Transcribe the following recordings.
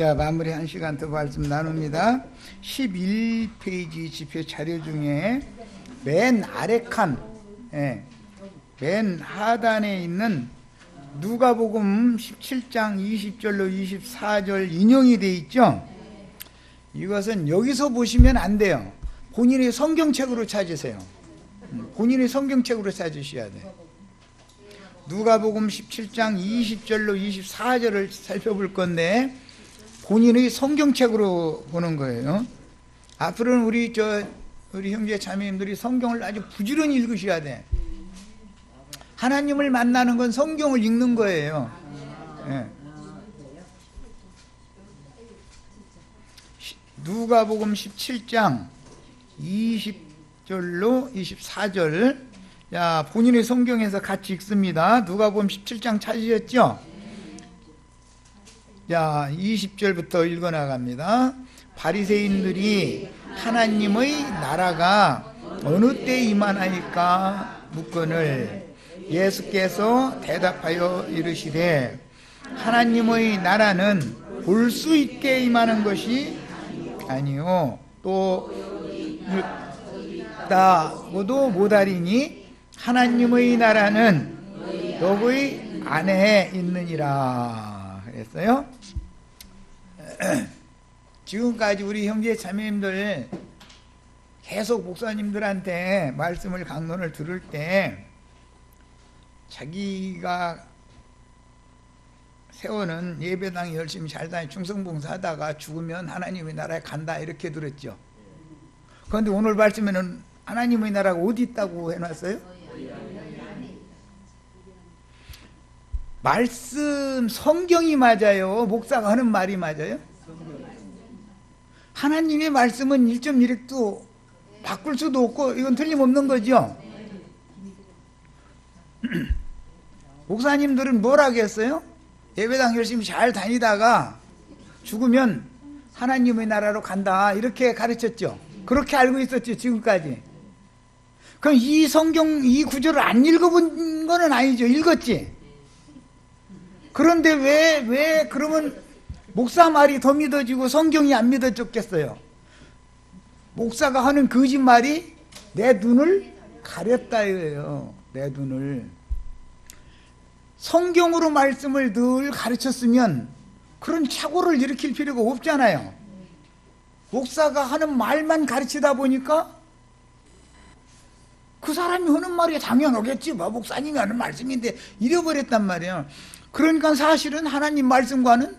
자, 마무리 한 시간 더 말씀 나눕니다. 11페이지 지표 자료 중에 맨 아래 칸, 맨 하단에 있는 누가복음 17장 20절로 24절 인용이 돼 있죠. 이것은 여기서 보시면 안 돼요. 본인의 성경책으로 찾으세요. 본인의 성경책으로 찾으셔야 돼요. 누가복음 17장 20절로 24절을 살펴볼 건데 본인의 성경책으로 보는 거예요. 앞으로는 우리 형제 자매님들이 성경을 아주 부지런히 읽으셔야 돼. 하나님을 만나는 건 성경을 읽는 거예요. 예. 누가복음 17장 20절로 24절. 자, 본인의 성경에서 같이 읽습니다. 누가복음 17장 찾으셨죠? 자, 20절부터 읽어 나갑니다. 바리새인들이 하나님의 나라가 어느 때 임하나이까 묻거늘 예수께서 대답하여 이르시되 하나님의 나라는 볼 수 있게 임하는 것이 아니요 또 읽다고도 못하리니 하나님의 나라는 너의 안에 있느니라 그랬어요. 지금까지 우리 형제 자매님들 계속 목사님들한테 말씀을 강론을 들을 때 자기가 세워는 예배당 열심히 잘 다니고 충성봉사하다가 죽으면 하나님의 나라에 간다 이렇게 들었죠. 그런데 오늘 말씀에는 하나님의 나라가 어디 있다고 해놨어요? 말씀 성경이 맞아요? 목사가 하는 말이 맞아요? 하나님의 말씀은 1.1핵도 바꿀 수도 없고 이건 틀림없는 거죠. 목사님들은 뭘 하겠어요? 예배당 열심히 잘 다니다가 죽으면 하나님의 나라로 간다 이렇게 가르쳤죠. 그렇게 알고 있었죠, 지금까지. 그럼 이 성경 이 구절을 안 읽어본 거는 아니죠. 읽었지. 그런데 왜 그러면 목사 말이 더 믿어지고 성경이 안 믿어졌겠어요? 목사가 하는 거짓말이 내 눈을 가렸다 이거예요. 내 눈을. 성경으로 말씀을 늘 가르쳤으면 그런 착오를 일으킬 필요가 없잖아요. 목사가 하는 말만 가르치다 보니까 그 사람이 하는 말이 당연하겠지. 뭐 목사님이 하는 말씀인데 잃어버렸단 말이에요. 그러니까 사실은 하나님 말씀과는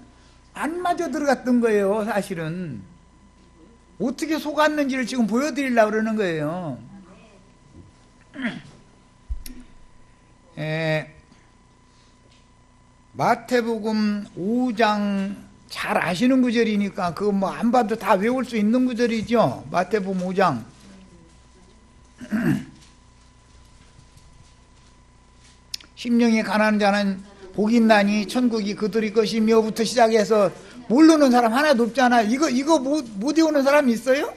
안 맞아 들어갔던 거예요. 사실은 어떻게 속았는지를 지금 보여드리려고 그러는 거예요. 마태복음 5장 잘 아시는 구절이니까 그거 뭐 안 봐도 다 외울 수 있는 구절이죠. 마태복음 5장 심령이 가난한 자는 복이 있나니 천국이 그들의 것이며부터 시작해서 모르는 사람 하나도 없잖아. 이거 못 외우는 사람이 있어요?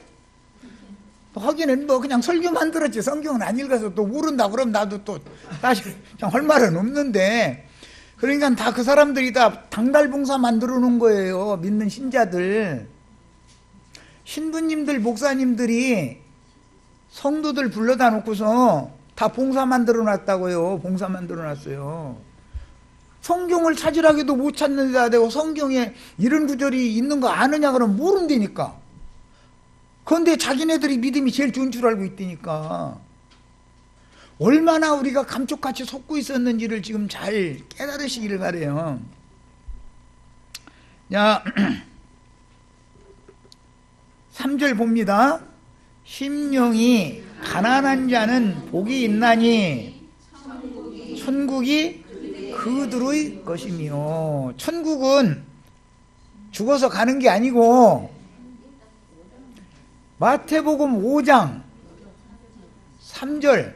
하기는 뭐 그냥 설교만 들었지 성경은 안 읽어서 또 모른다 그럼 나도 또 사실 그냥 할 말은 없는데, 그러니까 다 그 사람들이 다 당달봉사 만들어 놓은 거예요. 믿는 신자들, 신부님들, 목사님들이 성도들 불러다 놓고서 다 봉사 만들어 놨다고요. 봉사 만들어 놨어요. 성경을 찾으라기도 못 찾는 데다 대고 성경에 이런 구절이 있는 거 아느냐 그러면 모른다니까. 그런데 자기네들이 믿음이 제일 좋은 줄 알고 있다니까. 얼마나 우리가 감쪽같이 속고 있었는지를 지금 잘 깨달으시기를 바라요. 자, 3절 봅니다. 심령이 가난한 자는 복이 있나니 천국이 그들의 것이며. 천국은 죽어서 가는 게 아니고 마태복음 5장 3절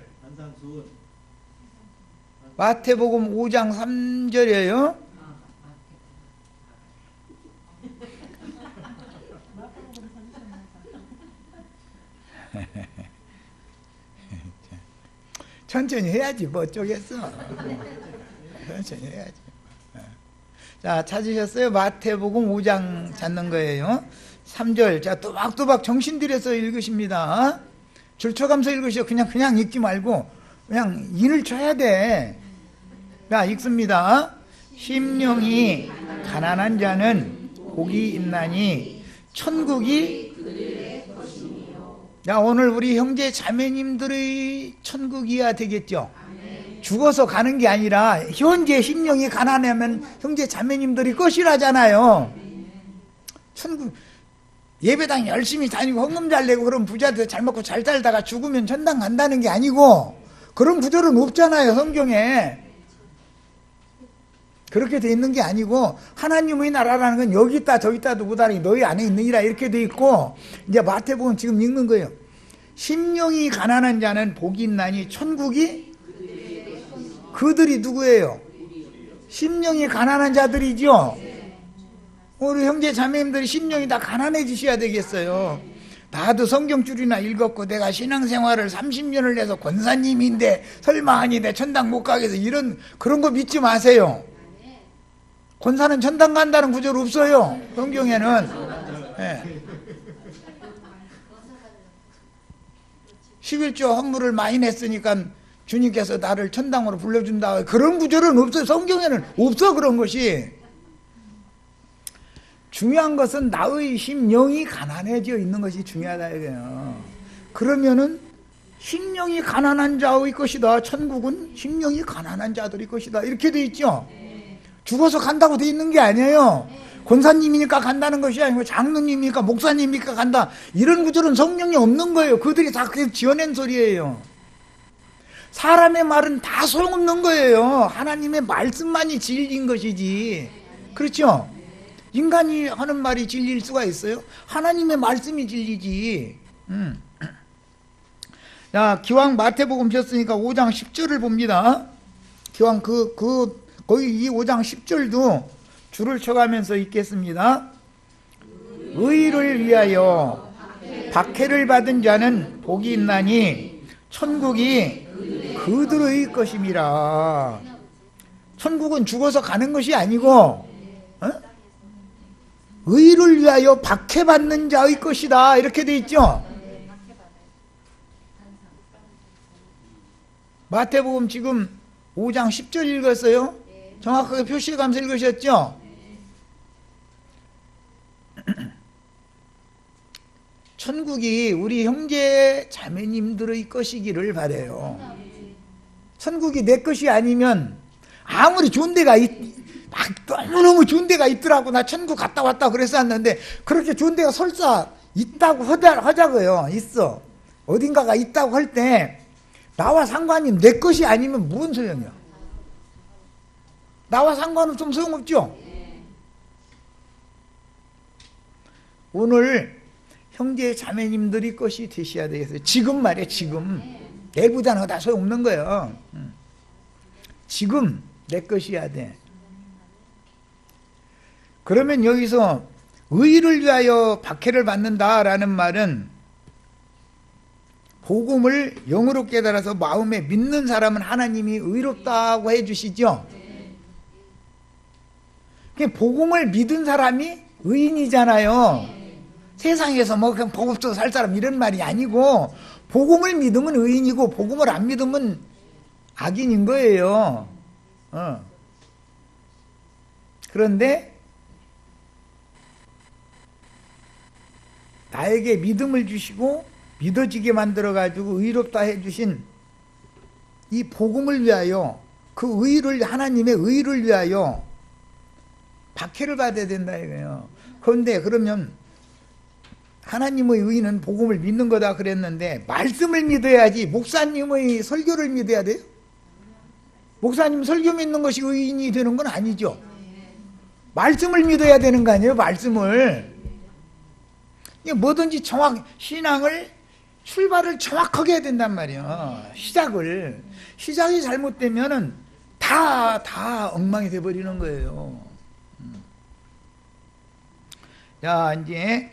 마태복음 5장 3절이에요. 천천히 해야지 뭐 어쩌겠어. 천천히 해야지. 자, 찾으셨어요? 마태복음 5장 찾는 거예요. 3절. 자, 또박또박 정신 들여서 읽으십니다. 줄쳐가면서 읽으시오. 그냥 읽지 말고 그냥 인을 쳐야 돼. 자, 읽습니다. 심령이 가난한 자는 복이 있나니 천국이. 자, 오늘 우리 형제 자매님들의 천국이야 되겠죠. 죽어서 가는 게 아니라 현재 심령이 가난하면 형제 자매님들이 것이라잖아요. 천국. 예배당 열심히 다니고 헌금 잘 내고 그런 부자들 잘 먹고 잘 살다가 죽으면 천당 간다는 게 아니고, 그런 구절은 없잖아요, 성경에. 그렇게 돼 있는 게 아니고, 하나님의 나라라는 건 여기 있다 저기 있다도 못하니 너희 안에 있느니라 이렇게 돼 있고, 이제 마태복음 지금 읽는 거예요. 심령이 가난한 자는 복이 있나니 천국이. 그들이 누구예요? 심령이 가난한 자들이죠. 우리 형제 자매님들이 심령이 다 가난해지셔야 되겠어요. 나도 성경줄이나 읽었고 내가 신앙생활을 30년을 해서 권사님인데 설마 아니 내 천당 못 가겠어, 이런 그런 거 믿지 마세요. 권사는 천당 간다는 구절 없어요, 성경에는. 네. 11조 헌물을 많이 냈으니까 주님께서 나를 천당으로 불러준다, 그런 구절은 없어요. 성경에는 없어, 그런 것이. 중요한 것은 나의 심령이 가난해져 있는 것이 중요하다 이거예요. 그러면은 심령이 가난한 자의 것이다, 천국은 심령이 가난한 자들의 것이다, 이렇게 돼 있죠. 죽어서 간다고 돼 있는 게 아니에요. 권사님이니까 간다는 것이 아니고 장로님이니까 목사님이니까 간다, 이런 구절은 성경에 없는 거예요. 그들이 다 그렇게 지어낸 소리예요. 사람의 말은 다 소용없는 거예요. 하나님의 말씀만이 진리인 것이지. 그렇죠? 인간이 하는 말이 진리일 수가 있어요? 하나님의 말씀이 진리지. 자, 기왕 마태복음 폈으니까 5장 10절을 봅니다. 기왕 거의 이 5장 10절도 줄을 쳐가면서 읽겠습니다. 의를 위하여 박해를 받은 자는 복이 있나니 천국이 그들의 것임이라. 천국은 죽어서 가는 것이 아니고 의를 위하여 박해받는 자의 것이다, 이렇게 돼 있죠. 마태복음 지금 5장 10절 읽었어요? 정확하게 표시해가면서 읽으셨죠? 천국이 우리 형제 자매님들의 것이기를 바라요. 천국이 내 것이 아니면 아무리 좋은 데가 막 너무너무 좋은 데가 있더라고. 나 천국 갔다 왔다 그랬었는데, 그렇게 좋은 데가 설사 있다고 하자고요. 있어. 어딘가가 있다고 할 때 나와 상관이 내 것이 아니면 무슨 소용이야? 나와 상관없으면 소용없죠. 오늘 형제 자매님들이 것이 되셔야 되겠어요. 지금 말이야, 지금. 내일보다는 다 소용없는 거예요. 지금 내 것이어야 돼. 그러면 여기서 의를 위하여 박해를 받는다라는 말은 복음을 영으로 깨달아서 마음에 믿는 사람은 하나님이 의롭다고 해주시죠. 복음을 믿은 사람이 의인이잖아요. 세상에서 뭐 그냥 복 없어서 살 사람 이런 말이 아니고, 복음을 믿으면 의인이고 복음을 안 믿으면 악인인 거예요. 그런데 나에게 믿음을 주시고 믿어지게 만들어가지고 의롭다 해주신 이 복음을 위하여, 그 의를, 하나님의 의를 위하여 박해를 받아야 된다 이거예요. 그런데 그러면 하나님의 의는 복음을 믿는 거다 그랬는데, 말씀을 믿어야지 목사님의 설교를 믿어야 돼요? 목사님 설교 믿는 것이 의인이 되는 건 아니죠. 말씀을 믿어야 되는 거 아니에요, 말씀을. 뭐든지 신앙을 출발을 정확하게 해야 된단 말이에요. 시작이 잘못되면은 다 엉망이 돼버리는 거예요. 자, 이제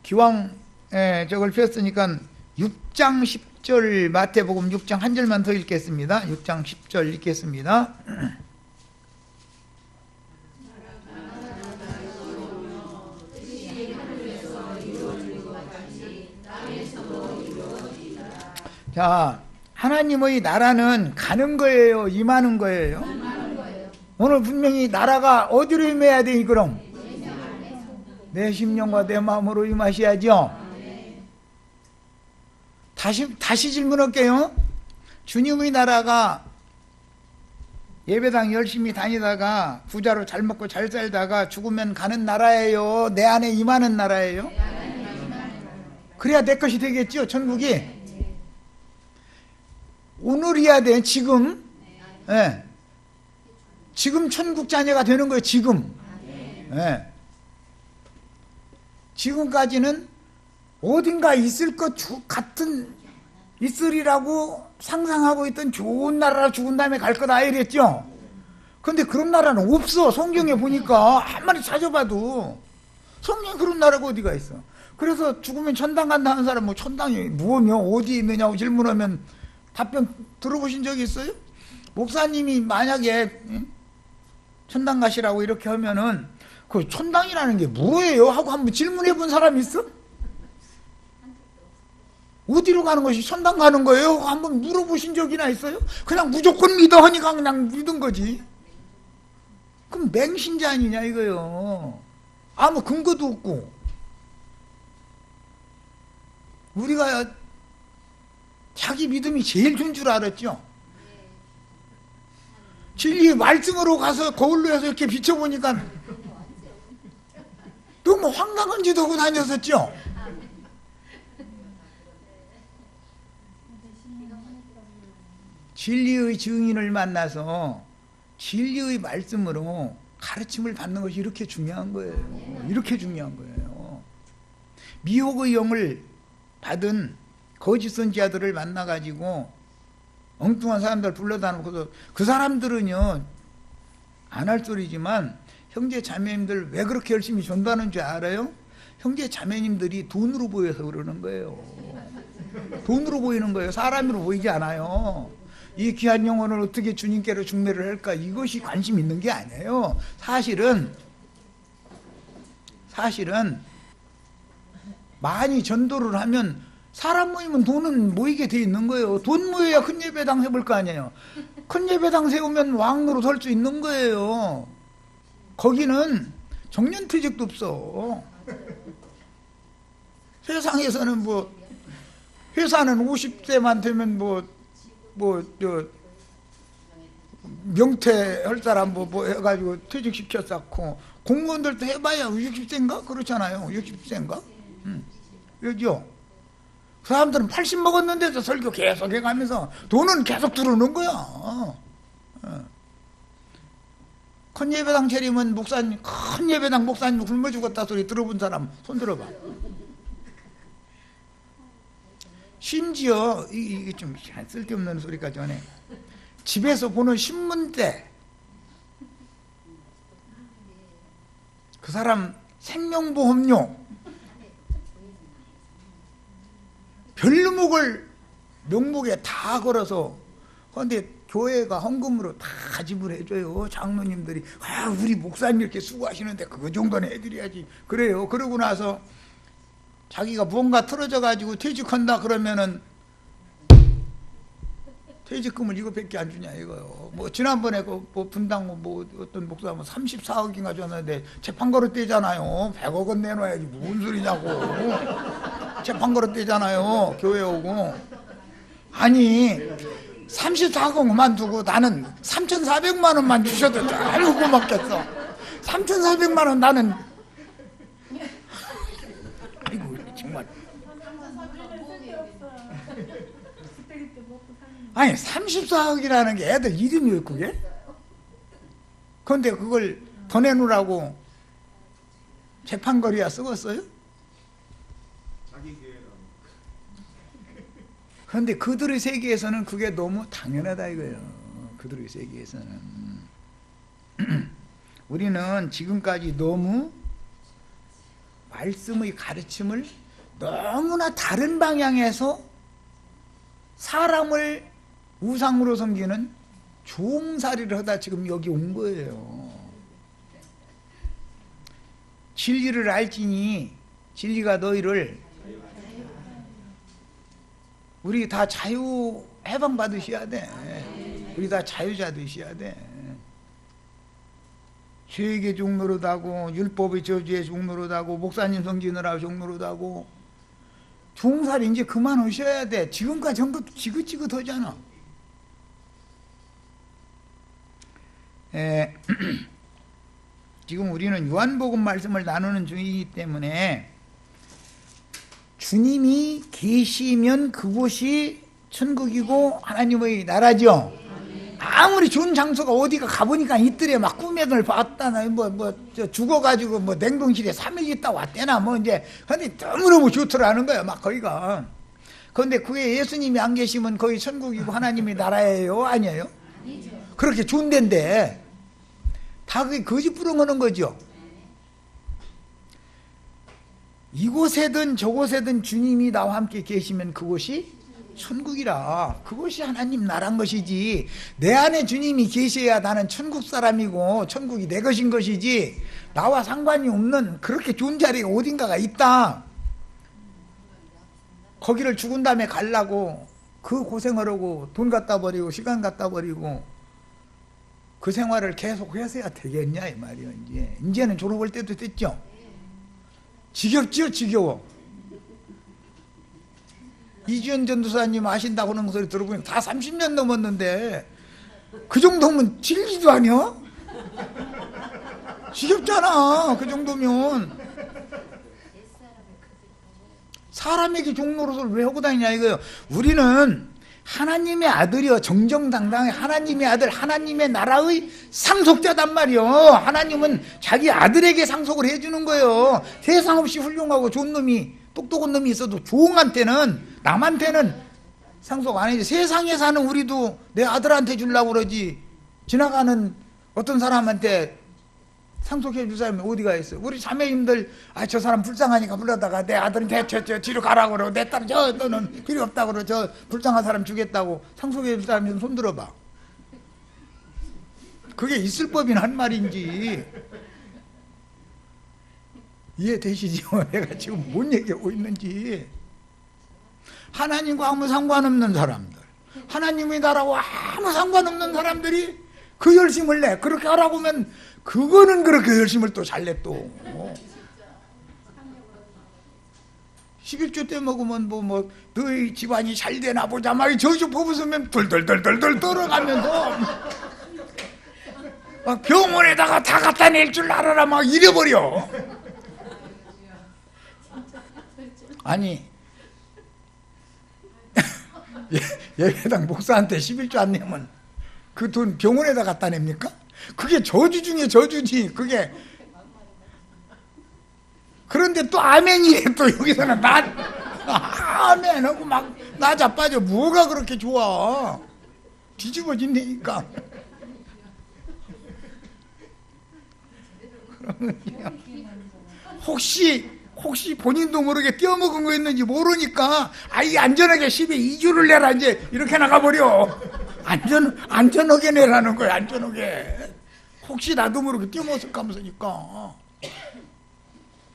기왕 저걸 폈으니까 6장 10절, 마태복음 6장 한 절만 더 읽겠습니다. 6장 10절 읽겠습니다. 자, 하나님의 나라는 가는 거예요? 임하는 거예요? 오늘 분명히 나라가 어디로 임해야 되니 그럼? 내 심령과 내 마음으로 임하셔야죠. 다시 질문할게요. 주님의 나라가 예배당 열심히 다니다가 부자로 잘 먹고 잘 살다가 죽으면 가는 나라예요? 내 안에 임하는 나라예요? 그래야 내 것이 되겠죠, 천국이. 오늘이야 돼, 지금. 네. 지금 천국 자녀가 되는 거예요, 지금. 네. 지금까지는 어딘가 있을 것 같은, 있으리라고 상상하고 있던 좋은 나라로 죽은 다음에 갈 거다 이랬죠. 근데 그런 나라는 없어. 성경에 보니까 아무리 찾아봐도 성경에 그런 나라가 어디가 있어. 그래서 죽으면 천당 간다는 사람, 뭐 천당이 뭐며 어디 있느냐고 질문하면 답변 들어보신 적이 있어요? 목사님이 만약에 천당 가시라고 이렇게 하면은 그 천당이라는 게 뭐예요? 하고 한번 질문해 본 사람 있어? 어디로 가는 것이 천당 가는 거예요? 한번 물어보신 적이나 있어요? 그냥 무조건 믿어 하니까 그냥 믿은 거지. 그럼 맹신자 아니냐 이거요. 아무 근거도 없고. 우리가 자기 믿음이 제일 좋은 줄 알았죠. 진리의 말씀으로 가서 거울로 해서 이렇게 비춰보니까 너무 황당한 짓 하고 다녔었죠. 진리의 증인을 만나서 진리의 말씀으로 가르침을 받는 것이 이렇게 중요한 거예요. 이렇게 중요한 거예요. 미혹의 영을 받은 거짓 선지자들을 만나가지고 엉뚱한 사람들 불러다놓고서 그 사람들은요, 안 할 소리지만 형제 자매님들 왜 그렇게 열심히 전도하는 줄 알아요? 형제 자매님들이 돈으로 보여서 그러는 거예요. 돈으로 보이는 거예요. 사람으로 보이지 않아요. 이 귀한 영혼을 어떻게 주님께로 중매를 할까, 이것이 관심 있는 게 아니에요. 사실은 많이 전도를 하면 사람 모이면 돈은 모이게 돼 있는 거예요. 돈 모여야 큰 예배당 해볼 거 아니에요. 큰 예배당 세우면 왕으로 설 수 있는 거예요. 거기는 정년퇴직도 없어. 세상에서는 뭐 회사는 50세만 되면 명퇴할 사람 뭐 해가지고 퇴직시켰었고, 공무원들도 해봐야 60세인가? 그렇잖아요. 60세인가? 여기요. 그 사람들은 80 먹었는데도 설교 계속 해가면서 돈은 계속 들어오는 거야. 큰 예배당 차리면 목사님, 큰 예배당 목사님 굶어 죽었다 소리 들어본 사람 손 들어봐. 심지어 이게 좀 쓸데없는 소리까지 하네. 집에서 보는 신문대, 그 사람 생명보험료 별목을 명목에 다 걸어서, 그런데 교회가 헌금으로 다 지불해줘요. 장로님들이 우리 목사님 이렇게 수고하시는데 그거 정도는 해드려야지. 그래요. 그러고 나서 자기가 무언가 틀어져 가지고 퇴직한다 그러면은 퇴직금을 이거밖에 안 주냐 이거요. 뭐 지난번에 뭐 분당 뭐 어떤 목사 뭐 34억인가 줬는데 재판 걸었대잖아요. 100억 원 내놔야지 무슨 소리냐고. 재판 걸었대잖아요. 교회 오고. 아니 34억 원만 두고 나는 3,400만 원만 주셔도 아유 고맙겠어. 3,400만 원 나는, 아이고 정말. 아니 34억이라는 게 애들 이름이에요 그게? 그런데 그걸 더 내놓으라고 재판거리야 쓰겠어요? 그런데 그들의 세계에서는 그게 너무 당연하다 이거예요. 그들의 세계에서는. 우리는 지금까지 너무 말씀의 가르침을 너무나 다른 방향에서 사람을 우상으로 섬기는 종살이를 하다 지금 여기 온 거예요. 진리를 알지니 진리가 너희를 우리 다 자유 해방 받으셔야 돼. 우리 다 자유자 되셔야 돼. 죄에게 종노릇하고 율법의 저주에 종노릇하고 목사님 성지느라 종노릇하고 종살 이제 그만하셔야 돼. 지금까지 전부 지긋지긋하잖아. 지금 우리는 요한복음 말씀을 나누는 중이기 때문에 주님이 계시면 그곳이 천국이고 하나님의 나라죠. 아무리 좋은 장소가 어디가 가보니까 있더래. 막 꿈에들 봤다나 죽어가지고 냉동실에 3일 있다 왔대나 이제 근데 너무너무 좋더라는 거야. 막 거기가. 그런데 그게 예수님이 안 계시면 거기 천국이고 하나님의 나라예요? 아니에요? 그렇게 좋은 데인데 다 그게 거짓 부렁하는 거죠. 이곳에든 저곳에든 주님이 나와 함께 계시면 그곳이 천국이라. 그것이 하나님 나라인 것이지. 내 안에 주님이 계셔야 나는 천국 사람이고 천국이 내 것인 것이지, 나와 상관이 없는 그렇게 좋은 자리가 어딘가가 있다. 거기를 죽은 다음에 가려고 그 고생을 하고 돈 갖다 버리고 시간 갖다 버리고 그 생활을 계속 해서야 되겠냐 이 말이야. 이제는 졸업할 때도 됐죠. 지겹죠. 지겨워. 이주연 전도사님 아신다고 하는 소리 들어보니 다 30년 넘었는데 그 정도면 질리지도 않냐? 지겹잖아. 그 정도면. 사람에게 종노릇을 왜 하고 다니냐 이거예요. 우리는 하나님의 아들이요, 정정당당히 하나님의 아들, 하나님의 나라의 상속자단 말이요. 하나님은 자기 아들에게 상속을 해주는 거예요. 세상 없이 훌륭하고 좋은 놈이, 똑똑한 놈이 있어도 종한테는, 남한테는 상속 안 해지. 세상에 사는 우리도 내 아들한테 주려고 그러지, 지나가는 어떤 사람한테 상속해 줄 사람이 어디가 있어? 우리 자매님들, 저 사람 불쌍하니까 불러다가 내 아들은 저 뒤로 가라고 그러고, 내 딸은 너는 필요 없다고 그러고, 저 불쌍한 사람 주겠다고 상속해 줄 사람 좀 손 들어봐. 그게 있을 법인 한 말인지 이해되시죠? 내가 지금 뭔 얘기하고 있는지. 하나님과 아무 상관없는 사람들, 하나님의 나라와 아무 상관없는 사람들이 그 열심을 내. 그렇게 하라고 하면 그거는 그렇게 열심을 또 잘 내 또. 11조 때 먹으면 너희 집안이 잘 되나 보자 막 저주 뽑으면 덜덜덜덜덜 떨어가면서 막 병원에다가 다 갖다 낼 줄 알아라 막 이래버려. 아니 예배당 목사한테 11조 안 내면 그 돈 병원에다 갖다 냅니까? 그게 저주 중에 저주지. 그게. 그런데 또 아멘이래. 또 여기서는 아멘하고 막 나 자빠져. 뭐가 그렇게 좋아? 뒤집어진다니까. 혹시 본인도 모르게 떼어먹은 거 있는지 모르니까 아이 안전하게 10에 2주를 내라 이제 이렇게 나가버려. 안전하게 내라는 거야. 안전하게. 혹시 나도 모르게 떼어먹었을까 하면서니까.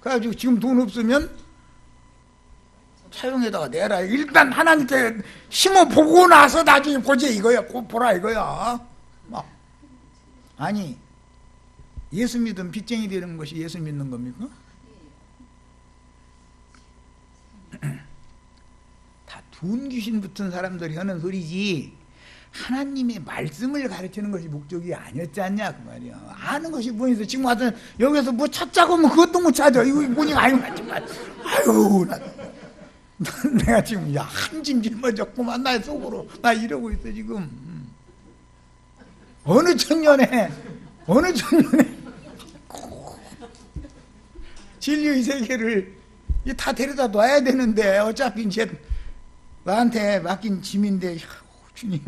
그래가지고 지금 돈 없으면 차용에다가 내라. 일단 하나님께 심어보고 나서 나중에 보자 이거야. 보라 이거야. 아니 예수 믿으면 빚쟁이 되는 것이 예수 믿는 겁니까? 다 돈 귀신 붙은 사람들이 하는 소리지 하나님의 말씀을 가르치는 것이 목적이 아니었지 않냐 그 말이야. 아는 것이 뭐 있어. 지금 와서 여기서 뭐 찾자고 하면 그것도 못 찾아. 이거 뭐냐. 아유 내가 지금 한짐 짊어졌구만. 나의 속으로 나 이러고 있어 지금. 어느 천년에 진리의 세계를 다 데려다 놔야 되는데 어차피 이제 나한테 맡긴 짐인데 주님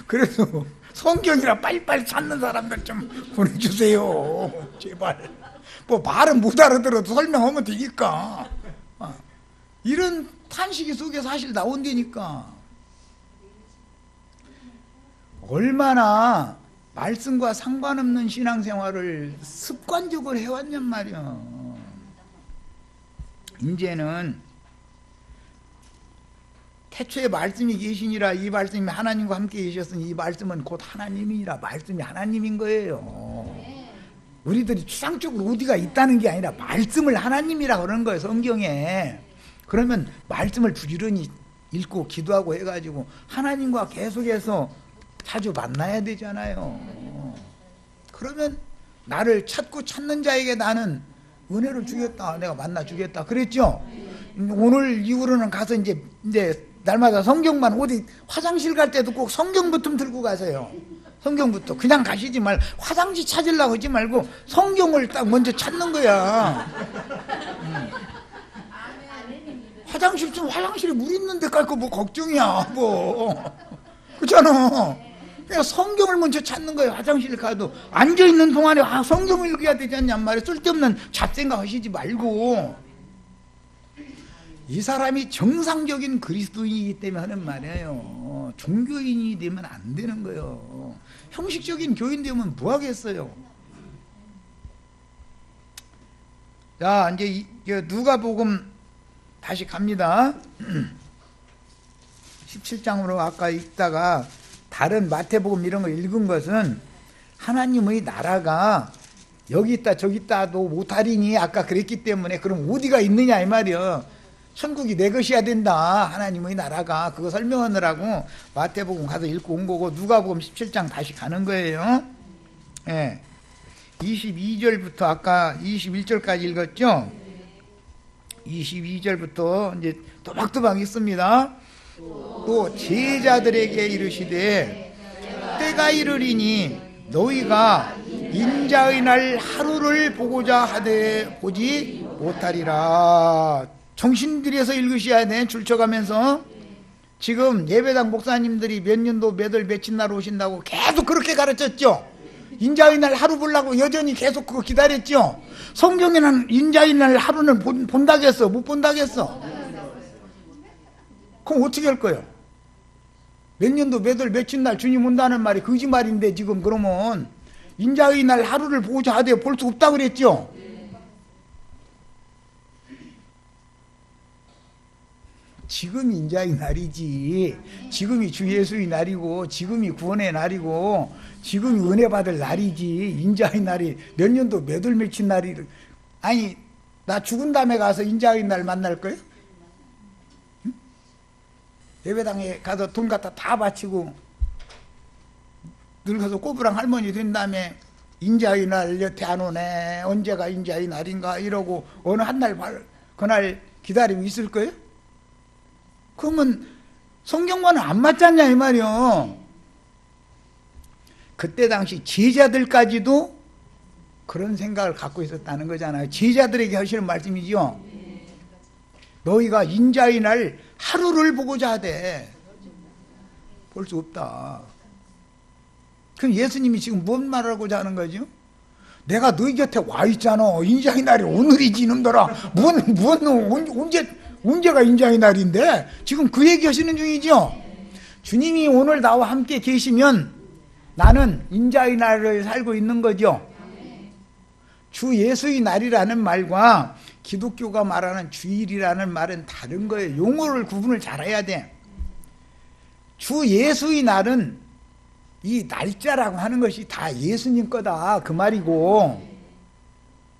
그래도 성경이라 빨리빨리 찾는 사람들 좀 보내주세요 제발. 뭐 말은 못 알아들어도 설명하면 되니까. 이런 탄식이 속에 사실 나온다니까. 얼마나 말씀과 상관없는 신앙생활을 습관적으로 해왔냔 말이야. 이제는 태초에 말씀이 계시니라. 이 말씀이 하나님과 함께 계셨으니 이 말씀은 곧 하나님이니라. 말씀이 하나님인 거예요. 우리들이 추상적으로 어디가 있다는 게 아니라 말씀을 하나님이라 그러는 거예요, 성경에. 그러면 말씀을 부지런히 읽고 기도하고 해가지고 하나님과 계속해서 자주 만나야 되잖아요. 그러면 나를 찾고 찾는 자에게 나는 은혜를 주겠다, 내가 만나 주겠다 그랬죠. 오늘 이후로는 가서 이제 날마다 성경만, 어디 화장실 갈 때도 꼭 성경부터 들고 가세요. 성경부터. 그냥 가시지 말고, 화장실 찾으려고 하지 말고 성경을 딱 먼저 찾는 거야. 화장실 좀, 화장실에 물 있는데 갈 거 뭐 걱정이야 뭐. 그렇잖아. 그냥 성경을 먼저 찾는 거예요. 화장실 가도 앉아있는 동안에 성경을 읽어야 되지 않냔 말이에요. 쓸데없는 잡생각 하시지 말고. 이 사람이 정상적인 그리스도인이기 때문에 하는 말이에요. 종교인이 되면 안 되는 거예요. 형식적인 교인 되면 뭐 하겠어요. 자, 이제 누가복음 다시 갑니다. 17장으로 아까 읽다가 다른 마태복음 이런 거 읽은 것은 하나님의 나라가 여기 있다 저기 있다도 못하리니 아까 그랬기 때문에 그럼 어디가 있느냐 이 말이요. 천국이 내 것이야 된다. 하나님의 나라가. 그거 설명하느라고 마태복음 가서 읽고 온 거고 누가복음 17장 다시 가는 거예요. 예. 22절부터 아까 21절까지 읽었죠. 22절부터 이제 또박또박 있습니다. 또 제자들에게 이르시되 때가 이르리니 너희가 인자의 날 하루를 보고자 하되 보지 못하리라. 정신 들여서 읽으셔야 돼. 줄쳐가면서. 지금 예배당 목사님들이 몇 년도 몇 월 며칠 날 오신다고 계속 그렇게 가르쳤죠. 인자의 날 하루 보려고 여전히 계속 그거 기다렸죠. 성경에는 인자의 날 하루는 본다겠어 못 본다겠어? 그럼 어떻게 할 거예요? 몇 년도 몇 월 며칠 날 주님 온다는 말이 거짓말인데 지금 그러면 인자의 날 하루를 보고자 하되 볼 수 없다 그랬죠. 지금이 인자의 날이지. 지금이 주 예수의 날이고 지금이 구원의 날이고 지금이 은혜 받을 날이지. 인자의 날이 몇 년도 몇 월 며칠 날이. 아니 나 죽은 다음에 가서 인자의 날 만날 거예요? 응? 예배당에 가서 돈 갖다 다 바치고 늙어서 꼬부랑 할머니 된 다음에 인자의 날 여태 안 오네, 언제가 인자의 날인가 이러고 어느 한 날 그날 기다리고 있을 거예요? 그러면 성경과는 안 맞잖냐 이 말이요. 그때 당시 제자들까지도 그런 생각을 갖고 있었다는 거잖아요. 제자들에게 하시는 말씀이죠. 너희가 인자의 날 하루를 보고자 하되 볼 수 없다. 그럼 예수님이 지금 뭔 말하고자 하는 거죠? 내가 너희 곁에 와 있잖아. 인자의 날이 오늘이지 이놈들아. 언제가 인자의 날인데? 지금 그 얘기 하시는 중이죠. 주님이 오늘 나와 함께 계시면 나는 인자의 날을 살고 있는 거죠. 주 예수의 날이라는 말과 기독교가 말하는 주일이라는 말은 다른 거예요. 용어를 구분을 잘해야 돼. 주 예수의 날은 이 날짜라고 하는 것이 다 예수님 거다 그 말이고,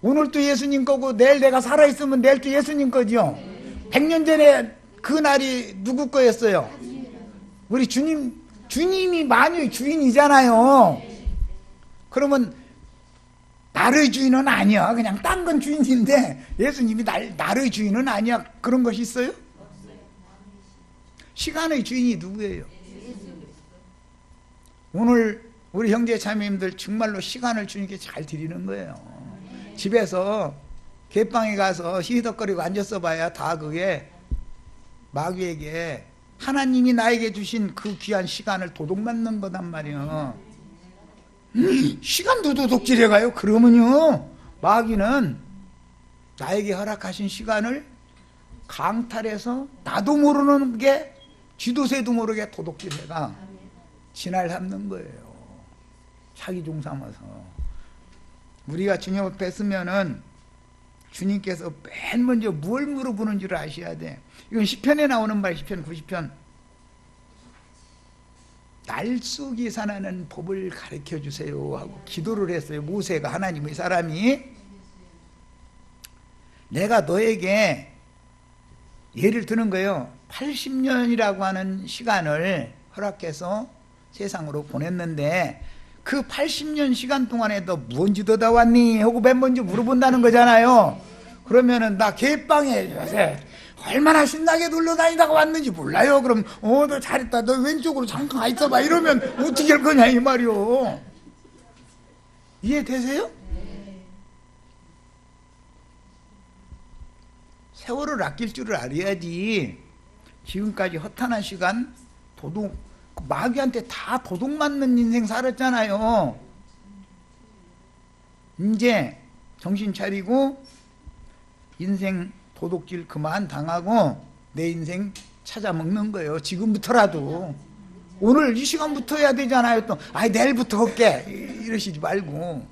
오늘도 예수님 거고 내일 내가 살아있으면 내일도 예수님 거죠. 100년 전에 그 날이 누구 거였어요? 우리 주님이 만유의 주인이잖아요. 그러면 나의 주인은 아니야. 그냥 딴 건 주인인데 예수님이 나의 주인은 아니야. 그런 것이 있어요? 시간의 주인이 누구예요? 오늘 우리 형제 자매님들 정말로 시간을 주님께 잘 드리는 거예요. 집에서 갯방에 가서 히덕거리고 앉았어 봐야 다 그게 마귀에게 하나님이 나에게 주신 그 귀한 시간을 도둑맞는 거단 말이에요. 시간도 도둑질해가요? 그러면요 마귀는 나에게 허락하신 시간을 강탈해서 나도 모르는 게 쥐도새도 모르게 도둑질해가 진알 삼는 거예요. 자기 종 삼아서. 우리가 주님 앞에 서면은 주님께서 맨 먼저 뭘 물어보는 줄 아셔야 돼. 이건 시편에 나오는 말, 시편 90편 날수 계산하는 법을 가르쳐 주세요 하고 기도를 했어요. 모세가, 하나님의 사람이. 내가 너에게 예를 드는 거예요. 80년이라고 하는 시간을 허락해서 세상으로 보냈는데 그 80년 시간 동안에 너 뭔지 다 왔니? 하고 맨 먼저 물어본다는 거잖아요. 그러면은 나 개빵에 요새 얼마나 신나게 놀러 다니다가 왔는지 몰라요. 그럼 너 잘했다. 너 왼쪽으로 잠깐 가 있어봐. 이러면 어떻게 할 거냐 이 말이요. 이해되세요? 세월을 아낄 줄을 알아야지. 지금까지 허탄한 시간 도둑 마귀한테 다 도둑 맞는 인생 살았잖아요. 이제 정신 차리고 인생 도둑질 그만 당하고 내 인생 찾아 먹는 거예요. 지금부터라도. 오늘 이 시간부터 해야 되잖아요. 또 내일부터 할게 이러시지 말고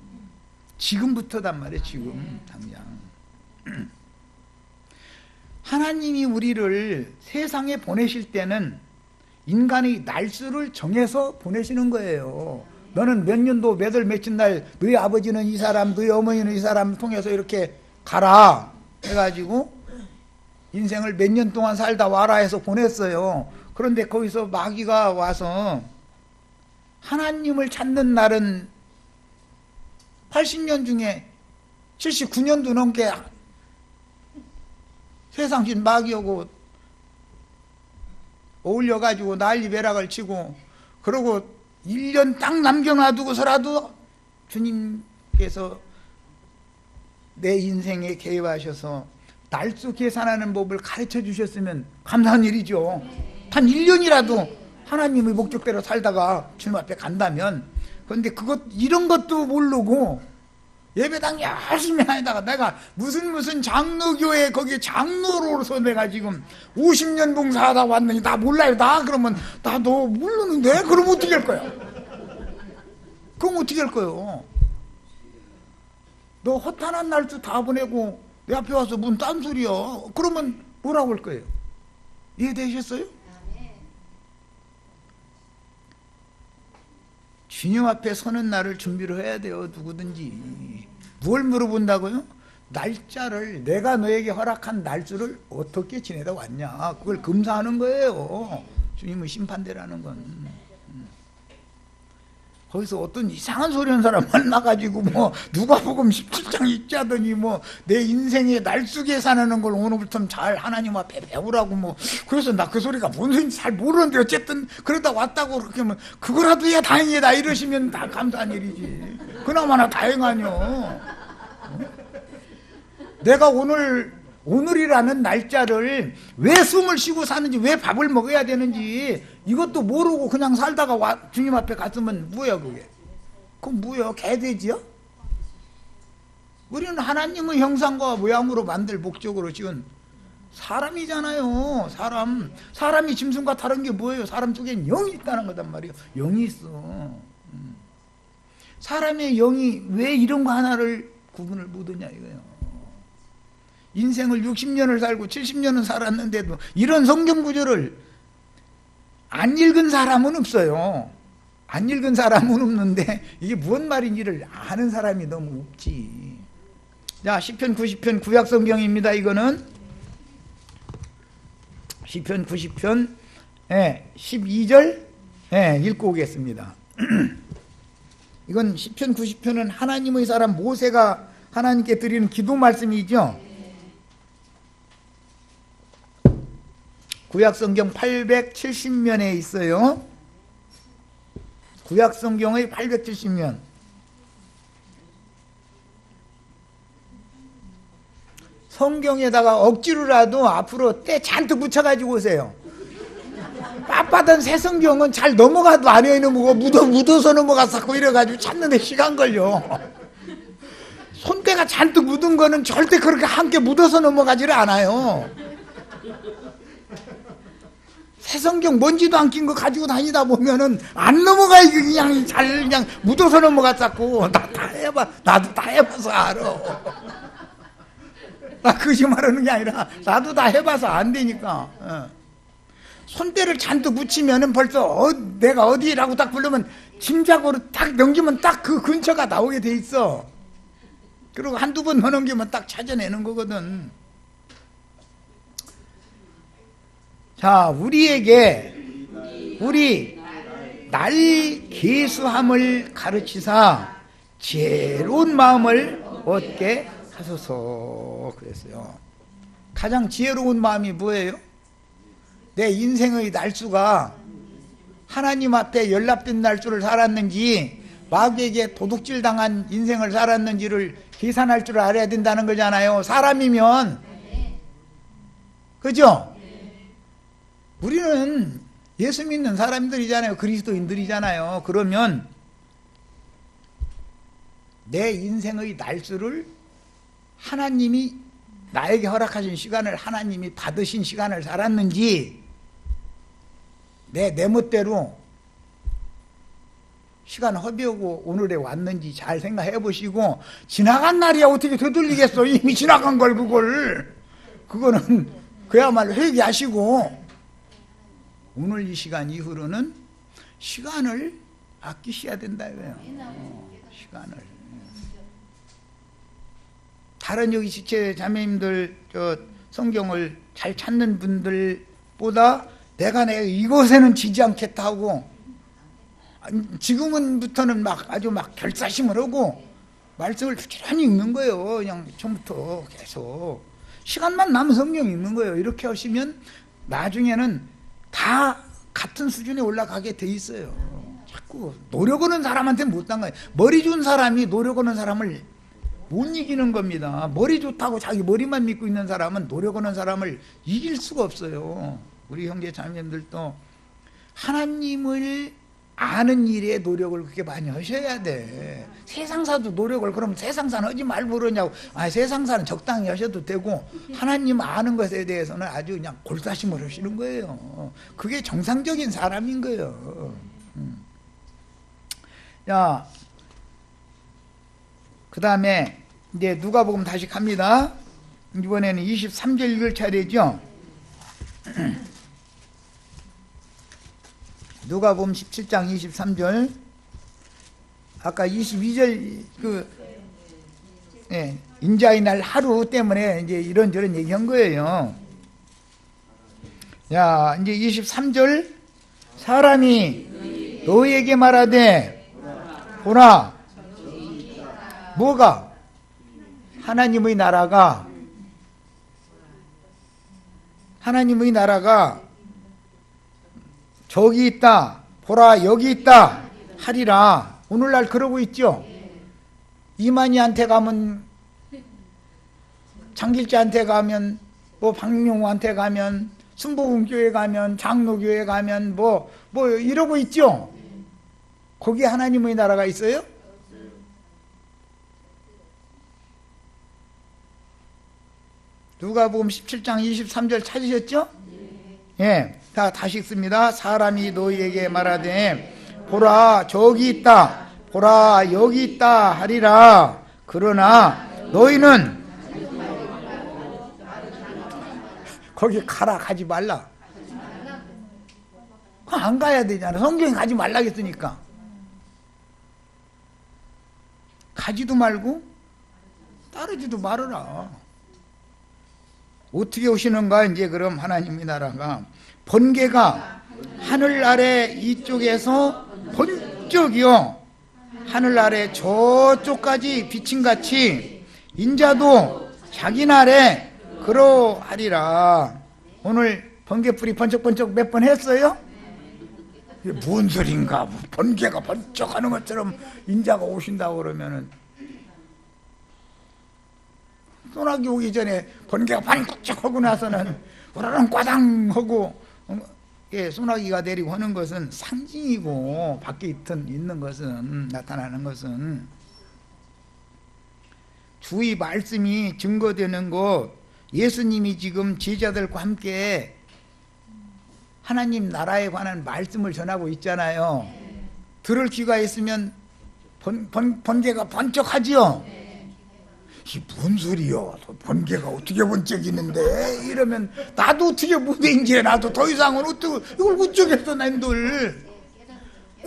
지금부터단 말이에요. 지금 당장. 하나님이 우리를 세상에 보내실 때는 인간의 날수를 정해서 보내시는 거예요. 너는 몇 년도 몇 월 며칠 날 너희 아버지는 이 사람, 너희 어머니는 이 사람 통해서 이렇게 가라 해가지고 인생을 몇 년 동안 살다 와라 해서 보냈어요. 그런데 거기서 마귀가 와서 하나님을 찾는 날은 80년 중에 79년도 넘게 세상신 마귀하고 어울려가지고 난리배락을 치고 그러고 1년 딱 남겨놔두고서라도 주님께서 내 인생에 개입하셔서 날수 계산하는 법을 가르쳐 주셨으면 감사한 일이죠. 단 1년이라도 하나님의 목적대로 살다가 주님 앞에 간다면. 그런데 이런 것도 모르고 예배당 열심히 하다가 내가 무슨 장로교회 거기 장로로서 내가 지금 50년 봉사하다 왔느니 나 몰라요. 그러면 나 너 모르는데? 그럼 어떻게 할 거야? 그럼 어떻게 할 거예요? 너 허탄한 날도 다 보내고 내 앞에 와서 뭔 딴소리야. 그러면 뭐라고 할 거예요? 이해되셨어요? 주님 앞에 서는 날을 준비를 해야 돼요. 누구든지. 뭘 물어본다고요? 날짜를, 내가 너에게 허락한 날짜를 어떻게 지내다 왔냐. 그걸 검사하는 거예요. 주님의 심판대라는 건. 거기서 어떤 이상한 소리 하는 사람 만나가지고 누가복음 17장 읽지 하더니 내 인생의 날수 계산하는 걸 오늘부터 잘 하나님 앞에 배우라고 그래서 나 그 소리가 뭔 소리인지 잘 모르는데 어쨌든 그러다 왔다고 그렇게 하면 그거라도 해야 다행이다 이러시면 다 감사한 일이지. 그나마나 다행하뇨. 내가 오늘이라는 날짜를 왜 숨을 쉬고 사는지, 왜 밥을 먹어야 되는지 이것도 모르고 그냥 살다가 주님 앞에 갔으면 뭐야 그게? 그건 뭐야? 개돼지야? 우리는 하나님의 형상과 모양으로 만들 목적으로 지은 사람이잖아요. 사람이 짐승과 다른 게 뭐예요? 사람 속엔 영이 있다는 거단 말이에요. 영이 있어. 사람의 영이 왜 이런 거 하나를 구분을 못하냐 이거예요. 인생을 60년을 살고 70년을 살았는데도 이런 성경 구절을 안 읽은 사람은 없어요. 안 읽은 사람은 없는데 이게 무슨 말인지를 아는 사람이 너무 없지. 자, 시편 90편 구약 성경입니다. 이거는 시편 90편 12절 읽고 오겠습니다. 이건 시편 90편은 하나님의 사람 모세가 하나님께 드리는 기도 말씀이죠. 구약성경 870면에 있어요. 구약성경의 870면. 성경에다가 억지로라도 앞으로 때 잔뜩 붙여가지고 오세요. 빳빳한 새 성경은 잘 넘어가도 안에 있는 거 묻어서 넘어갔었고 이래가지고 찾는데 시간 걸려. 손때가 잔뜩 묻은 거는 절대 그렇게 함께 묻어서 넘어가지를 않아요. 새 성경 먼지도 안 낀 거 가지고 다니다 보면은 안 넘어가. 그냥 그냥 묻어서 넘어갔었고. 나도 다 해봐서 알아. 나 거짓말하는 게 아니라 나도 다 해봐서 안 되니까. 손대를 잔뜩 붙이면은 벌써 내가 어디라고 딱 부르면 짐작으로 딱 넘기면 딱 그 근처가 나오게 돼 있어. 그리고 한두 번 더 넘기면 딱 찾아내는 거거든. 자, 우리 날 계수함을 가르치사 지혜로운 마음을 얻게 하소서 그랬어요. 가장 지혜로운 마음이 뭐예요? 내 인생의 날수가 하나님 앞에 연락된 날수를 살았는지 마귀에게 도둑질 당한 인생을 살았는지를 계산할 줄 알아야 된다는 거잖아요. 사람이면. 그죠? 우리는 예수 믿는 사람들이잖아요. 그리스도인들이잖아요. 그러면 내 인생의 날수를 하나님이 나에게 허락하신 시간을 하나님이 받으신 시간을 살았는지 내 멋대로 시간 허비하고 오늘에 왔는지 잘 생각해 보시고, 지나간 날이야 어떻게 되돌리겠어. 이미 지나간 걸 그거는 그야말로 회개하시고 오늘 이 시간 이후로는 시간을 아끼셔야 된다 이거예요. 시간을. 다른 여기 지체 자매님들 성경을 잘 찾는 분들보다 내가 이것에는 지지 않겠다 하고 지금부터는 아주 결사심을 하고 말씀을 부지런히 읽는 거예요. 그냥 처음부터 계속 시간만 나면 성경 읽는 거예요. 이렇게 하시면 나중에는 다 같은 수준에 올라가게 돼 있어요. 자꾸 노력하는 사람한테 못한 거예요. 머리 좋은 사람이 노력하는 사람을 못 이기는 겁니다. 머리 좋다고 자기 머리만 믿고 있는 사람은 노력하는 사람을 이길 수가 없어요. 우리 형제 자매님들도 하나님을 아는 일에 노력을 그렇게 많이 하셔야 돼. 세상사도 노력을 그럼 세상사는 하지 말고 그러냐고. 세상사는 적당히 하셔도 되고 하나님 아는 것에 대해서는 아주 그냥 골사심을 하시는 거예요. 그게 정상적인 사람인 거예요. 자, 그 다음에 이제 누가복음 다시 갑니다. 이번에는 23절 읽을 차례죠. 누가복음 17장 23절. 아까 22절 인자의 날 하루 때문에 이제 이런저런 얘기한 거예요. 야, 이제 23절. 사람이 너희에게 말하되 보라, 뭐가? 하나님의 나라가 저기 있다, 보라 여기 있다 하리라. 오늘날 그러고 있죠. 이만희한테 가면, 장길자한테 가면, 박명호한테 가면, 순복음교회 가면, 장로교회 가면 이러고 있죠. 거기에 하나님의 나라가 있어요? 누가복음 17장 23절 찾으셨죠? 예, 다시 읽습니다. 사람이 너희에게 말하되 보라 저기 있다, 보라 여기 있다 하리라. 그러나 너희는 거기 가지 말라. 안 가야 되잖아. 성경에 가지 말라 했으니까. 가지도 말고 따르지도 말아라. 어떻게 오시는가? 이제 그럼 하나님의 나라가 번개가 하늘 아래 이쪽에서 번쩍이요 하늘 아래 저쪽까지 비침같이 인자도 자기 날에 그러하리라. 오늘 번개불이 번쩍번쩍 몇 번 했어요? 이게 뭔 소린가? 번개가 번쩍하는 것처럼 인자가 오신다고 그러면은, 소나기 오기 전에 번개가 반짝하고 나서는 우라랑 꽈당 하고 소나기가 내리고 하는 것은 상징이고, 밖에 있는 것은, 나타나는 것은 주의 말씀이 증거되는 것. 예수님이 지금 제자들과 함께 하나님 나라에 관한 말씀을 전하고 있잖아요. 들을 귀가 있으면 번개가 번쩍하지요. 이 뭔 소리요? 번개가 어떻게 번쩍이는데? 이러면 나도 어떻게 무대인지 나도 더 이상은 어떻게 이걸 어쩌겠어 난들.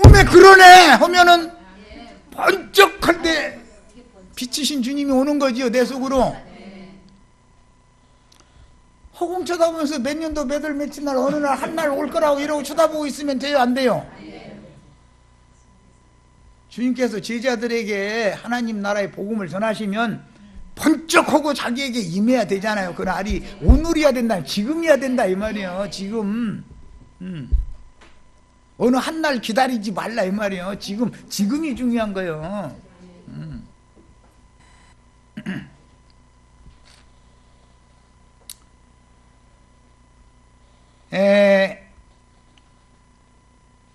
오메 그러네 하면은 번쩍할 때 빛이신 주님이 오는 거지요 내 속으로. 허공 쳐다보면서 몇 년도 몇 월 며칠 날 어느 날 한 날 올 거라고 이러고 쳐다보고 있으면 돼요 안 돼요? 주님께서 제자들에게 하나님 나라의 복음을 전하시면 번쩍하고 자기에게 임해야 되잖아요. 그 날이 오늘이야 된다, 지금이야 된다 이 말이에요. 지금 어느 한 날 기다리지 말라 이 말이에요. 지금이 중요한 거예요.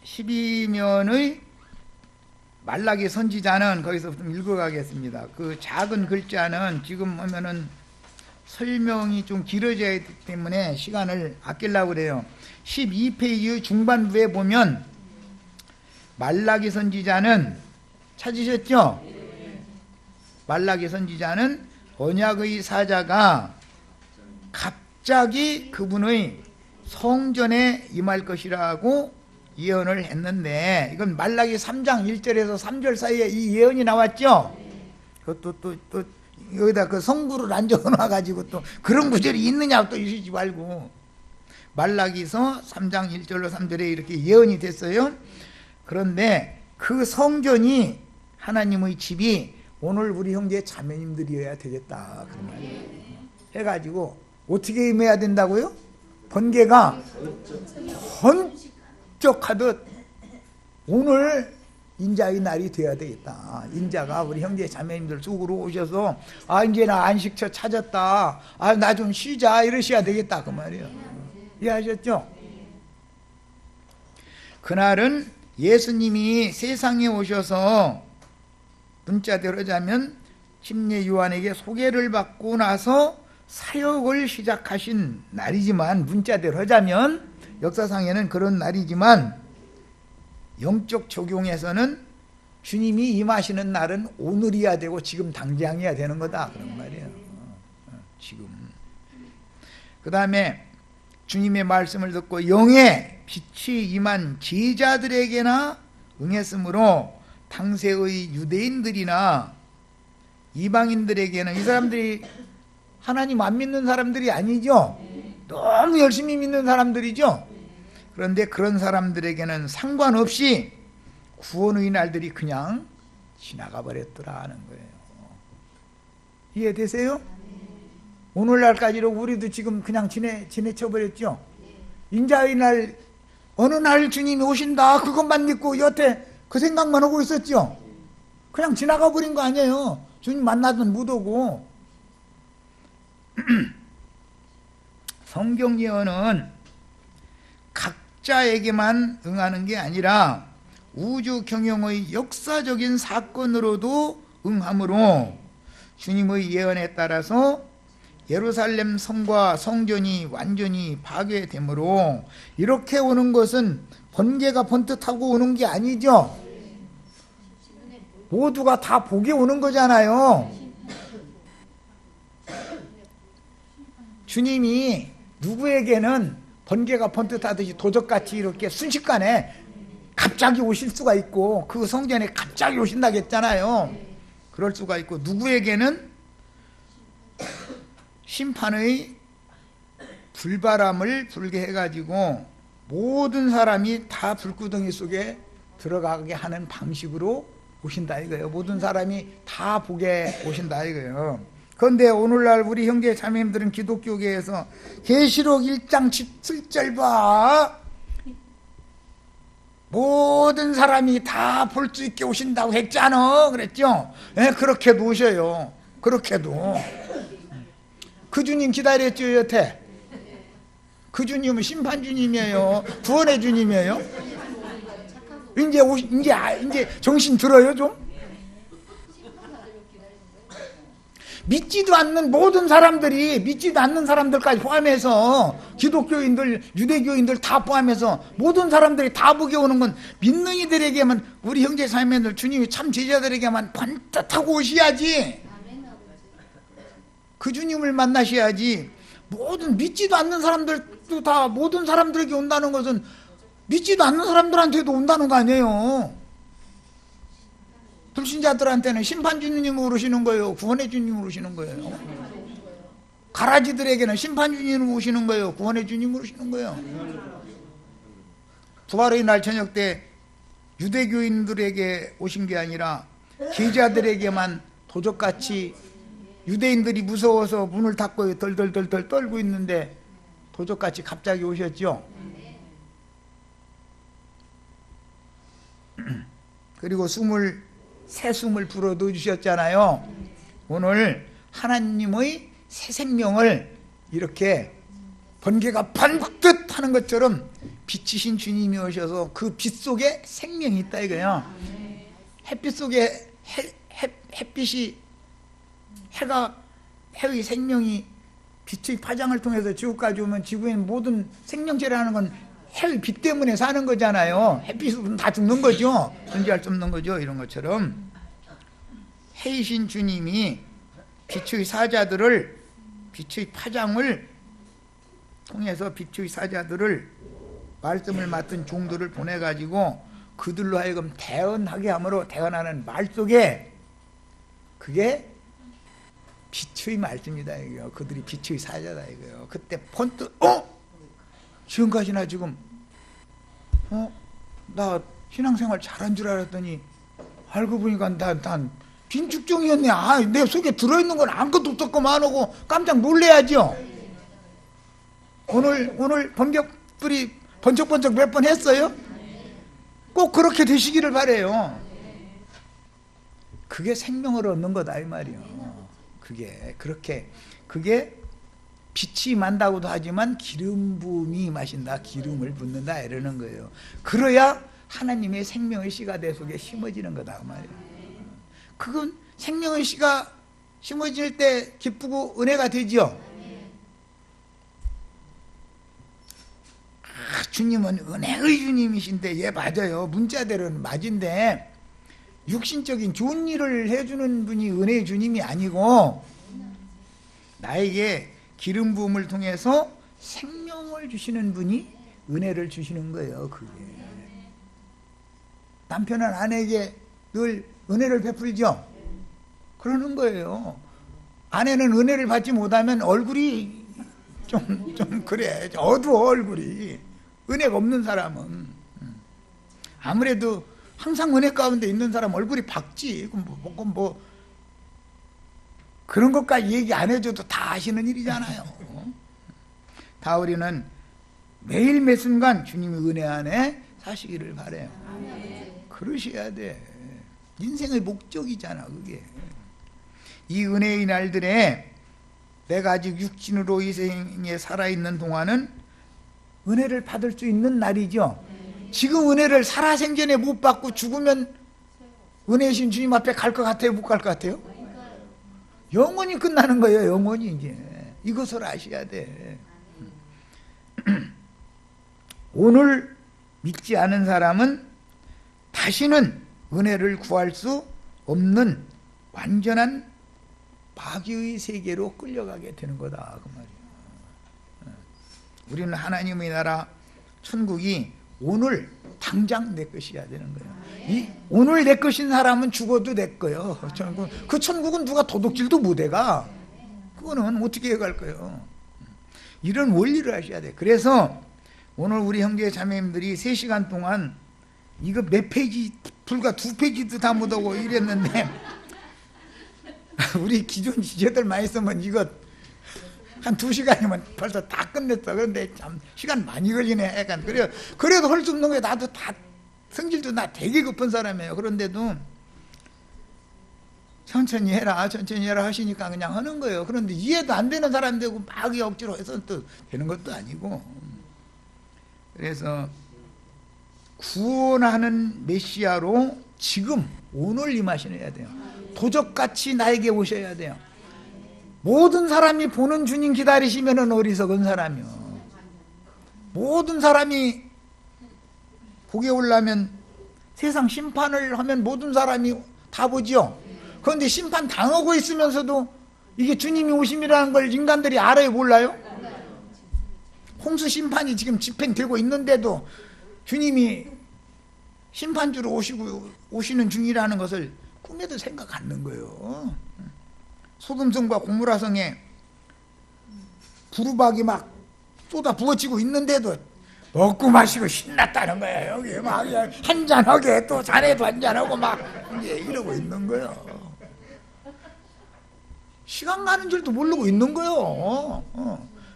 12면의 말라기 선지자는 거기서 좀 읽어가겠습니다. 그 작은 글자는 지금 보면은 설명이 좀 길어져야 하기 때문에 시간을 아끼려고 그래요. 12페이지 중반부에 보면 말라기 선지자는 찾으셨죠? 말라기 선지자는 언약의 사자가 갑자기 그분의 성전에 임할 것이라고 예언을 했는데, 이건 말라기 3장 1절에서 3절 사이에 이 예언이 나왔죠. 그것도 또 여기다 그 성구를 안 적어놔가지고 또 그런 구절이 있느냐고 또 이러지 말고, 말라기서 3장 1절로 3절에 이렇게 예언이 됐어요. 그런데 그 성전이 하나님의 집이 오늘 우리 형제 자매님들이어야 되겠다 그런 말이에요. 해가지고 어떻게 임해야 된다고요? 번개가 번쩍하듯 오늘 인자의 날이 되어야 되겠다. 인자가 우리 형제 자매님들 속으로 오셔서 이제 나 안식처 찾았다, 나 좀 쉬자 이러셔야 되겠다 그 말이에요. 이해하셨죠? 그날은 예수님이 세상에 오셔서 문자대로 하자면 침례 요한에게 소개를 받고 나서 사역을 시작하신 날이지만, 문자대로 하자면 역사상에는 그런 날이지만 영적 적용에서는 주님이 임하시는 날은 오늘이야 되고 지금 당장이야 되는 거다 그런 말이에요. 지금. 그 다음에 주님의 말씀을 듣고 영의 빛이 임한 제자들에게나 응했으므로 당세의 유대인들이나 이방인들에게는, 이 사람들이 하나님 안 믿는 사람들이 아니죠. 너무 열심히 믿는 사람들이죠. 그런데 그런 사람들에게는 상관없이 구원의 날들이 그냥 지나가 버렸더라는 거예요. 이해되세요? 오늘날까지로 우리도 지금 그냥 지내쳐 버렸죠. 인자의 날, 어느 날 주님이 오신다 그것만 믿고 여태 그 생각만 하고 있었죠. 그냥 지나가 버린 거 아니에요. 주님 만나든 못 오고. 성경 예언은 각자에게만 응하는 게 아니라 우주 경영의 역사적인 사건으로도 응하므로 주님의 예언에 따라서 예루살렘 성과 성전이 완전히 파괴되므로, 이렇게 오는 것은 번개가 번뜩하고 오는 게 아니죠. 모두가 다 보게 오는 거잖아요. 주님이 누구에게는 번개가 번뜩하듯이 도적같이 이렇게 순식간에 갑자기 오실 수가 있고, 그 성전에 갑자기 오신다고 했잖아요. 그럴 수가 있고, 누구에게는 심판의 불바람을 불게 해가지고 모든 사람이 다 불구덩이 속에 들어가게 하는 방식으로 오신다 이거예요. 모든 사람이 다 보게 오신다 이거예요. 그런데 오늘날 우리 형제 자매님들은 기독교계에서 계시록 1장 17절 봐, 모든 사람이 다 볼 수 있게 오신다고 했잖아 그랬죠. 그렇게도 오셔요. 그렇게도. 그 주님 기다렸죠 여태. 그 주님은 심판 주님이에요. 구원의 주님이에요. 이제 정신 들어요 좀? 믿지도 않는 모든 사람들이, 믿지도 않는 사람들까지 포함해서, 기독교인들, 유대교인들 다 포함해서 모든 사람들이 다 보게 오는 건 믿는 이들에게만, 우리 형제 자매들, 주님이 참 제자들에게만 번듯하고 오셔야지. 그 주님을 만나셔야지. 모든 믿지도 않는 사람들도 다 모든 사람들에게 온다는 것은 믿지도 않는 사람들한테도 온다는 거 아니에요. 불신자들한테는 심판 주님으로 오시는 거예요? 구원의 주님으로 오시는 거예요? 가라지들에게는 심판 주님으로 오시는 거예요? 구원의 주님으로 오시는 거예요? 부활의 날 저녁 때 유대교인들에게 오신 게 아니라 제자들에게만 도적같이, 유대인들이 무서워서 문을 닫고 덜덜덜덜 떨고 있는데 도적같이 갑자기 오셨죠. 그리고 새 숨을 불어 넣어주셨잖아요. 오늘 하나님의 새 생명을 이렇게 번개가 번뜩 하는 것처럼 빛이신 주님이 오셔서 그 빛 속에 생명이 있다 이거예요. 햇빛 속에 햇빛이, 해의 생명이 빛의 파장을 통해서 지구까지 오면 지구엔 모든 생명체라는 건 해의 빛 때문에 사는 거잖아요. 햇빛은 다 죽는 거죠. 존재할 수 없는 거죠. 이런 것처럼 해이신 주님이 빛의 사자들을, 빛의 파장을 통해서 빛의 사자들을, 말씀을 맡은 종들을 보내가지고 그들로 하여금 대언하게 함으로, 대언하는 말 속에 그게 빛의 말씀이다 이거요. 그들이 빛의 사자다 이거요. 그때 번뜩 지금까지나 지금 나 신앙생활 잘한 줄 알았더니 알고 보니까 난 빈축종이었네. 내 속에 들어있는 건 아무것도 없었구만 하고 깜짝 놀래야죠. 오늘 번개불이 번쩍번쩍 몇 번 했어요? 꼭 그렇게 되시기를 바래요. 그게 생명을 얻는 거다 이 말이요. 그게 빛이 만다고도 하지만 기름 부음이 마신다, 기름을 붓는다 이러는 거예요. 그래야 하나님의 생명의 씨가 내 속에 심어지는 거다 그 말이에요. 그건 생명의 씨가 심어질 때 기쁘고 은혜가 되죠. 주님은 은혜의 주님이신데, 예 맞아요. 문자대로는 맞은데 육신적인 좋은 일을 해주는 분이 은혜의 주님이 아니고 나에게 기름 부음을 통해서 생명을 주시는 분이 은혜를 주시는 거예요. 그게 남편은 아내에게 늘 은혜를 베풀죠. 그러는 거예요. 아내는 은혜를 받지 못하면 얼굴이 좀 그래, 어두워 얼굴이. 은혜가 없는 사람은 아무래도 항상 은혜 가운데 있는 사람 얼굴이 밝지. 뭐 그런 것까지 얘기 안 해줘도 다 아시는 일이잖아요. 다 우리는 매일 매 순간 주님의 은혜 안에 사시기를 바래요. 그러셔야 돼. 인생의 목적이잖아 그게. 이 은혜의 날들에 내가 아직 육신으로 이 생에 살아있는 동안은 은혜를 받을 수 있는 날이죠. 지금 은혜를 살아생전에 못 받고 죽으면 은혜이신 주님 앞에 갈 것 같아요? 못 갈 것 같아요? 영원히 끝나는 거예요. 영원히. 이제 이것을 아셔야 돼. 오늘 믿지 않은 사람은 다시는 은혜를 구할 수 없는 완전한 마귀의 세계로 끌려가게 되는 거다 그 말이에요. 우리는 하나님의 나라 천국이 오늘 당장 내 것이어야 되는 거예요. 오늘 내 것인 사람은 죽어도 내 거예요. 그 천국은 누가 도둑질도 못해가. 그거는 어떻게 해갈 거예요. 이런 원리를 하셔야 돼. 그래서 오늘 우리 형제 자매님들이 3시간 동안 이거 몇 페이지, 불과 2페이지도 다 못하고 이랬는데 우리 기존 지체들 많이 쓰면 이거 한 2시간이면 벌써 다 끝냈어. 그런데 참 시간 많이 걸리네. 약간 그래도 할 수 없는 거예요. 나도 다 성질도 나 되게 급한 사람이에요. 그런데도 천천히 해라 하시니까 그냥 하는 거예요. 그런데 이해도 안 되는 사람 되고 막 억지로 해서 또 되는 것도 아니고. 그래서 구원하는 메시아로 지금 오늘 임하셔야 돼요. 도적같이 나에게 오셔야 돼요. 모든 사람이 보는 주님 기다리시면 어리석은 사람이요. 모든 사람이 복에 오려면 세상 심판을 하면 모든 사람이 다 보죠. 그런데 심판 당하고 있으면서도 이게 주님이 오심이라는 걸 인간들이 알아요, 몰라요? 홍수 심판이 지금 집행되고 있는데도 주님이 심판주로 오시는 중이라는 것을 꿈에도 생각 안 는 거예요. 소금성과 고무라성에 부루박이 막 쏟아 부어지고 있는데도 먹고 마시고 신났다는 거예요. 여기 막 한잔하게 또 자네도 한잔하고 막 이러고 있는 거예요. 시간 가는 줄도 모르고 있는 거예요.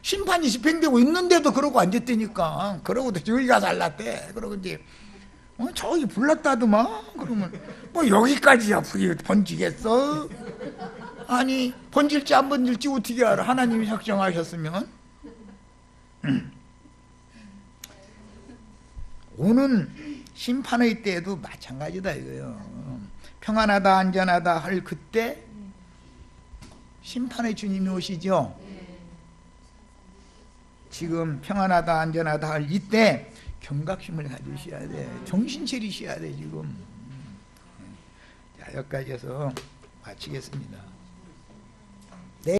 심판이 집행되고 있는데도 그러고 앉았다니까. 그러고도 저기가 잘났대. 그러고 이제 저기 불났다더만. 그러면 뭐 여기까지야 불이 번지겠어? 아니 번질지 안 번질지 어떻게 알아? 하나님이 작정하셨으면. 오는 심판의 때에도 마찬가지다 이거예요. 평안하다 안전하다 할 그때 심판의 주님이 오시죠. 지금 평안하다 안전하다 할 이때 경각심을 가지셔야 돼. 정신 차리셔야 돼 지금. 자, 여기까지 해서 마치겠습니다.